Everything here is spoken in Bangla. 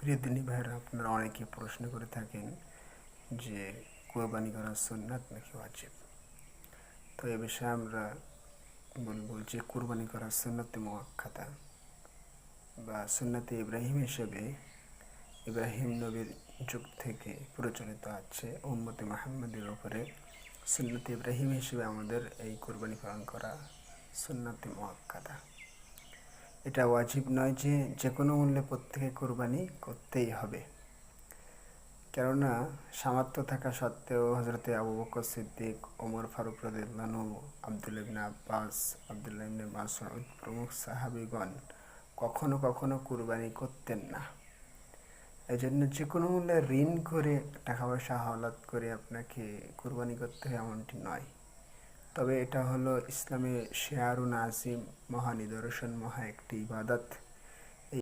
প্রিয় দিনী ভাইয়েরা, আপনারা অনেকে প্রশ্ন করে থাকেন যে কোরবানি করা সুন্নাত নাকি ওয়াজিব। তো এ বিষয়ে আমরা বলবো যে কোরবানি করা সুন্নতে মুআক্কাদা বা সুন্নতে ইব্রাহিম হিসেবে ইব্রাহিম নবীর যুগ থেকে প্রচলিত আছে উম্মতে মুহাম্মাদের উপরে। সুন্নতে ইব্রাহিম হিসেবে আমাদের এই কোরবানি পালন করা সুন্নতে মুআক্কাদা। এটা ওয়াজিব নয় যে যে কোনো মূল্যে প্রত্যেকে কোরবানি করতেই হবে। কেননা সামর্থ্য থাকা সত্ত্বেও হযরতে আবু বকর সিদ্দিক, ওমর ফারুক রাদিয়াল্লাহু আনহু, আব্দুল্লাহ ইবনে আব্বাস, আব্দুল্লাহ ইবনে মাসউদ প্রমুখ সাহাবীগণ কখনো কখনো কুরবানি করতেন না। এজন্য যে কোনো মূল্যে ঋণ করে টাকা পয়সা হাওলাত করে আপনাকে কুরবানি করতে হয় এমনটি নয়। তবে এটা হলো ইসলামে শিআরুন আজিম, মহা নিদর্শন, মহা একটি ইবাদত।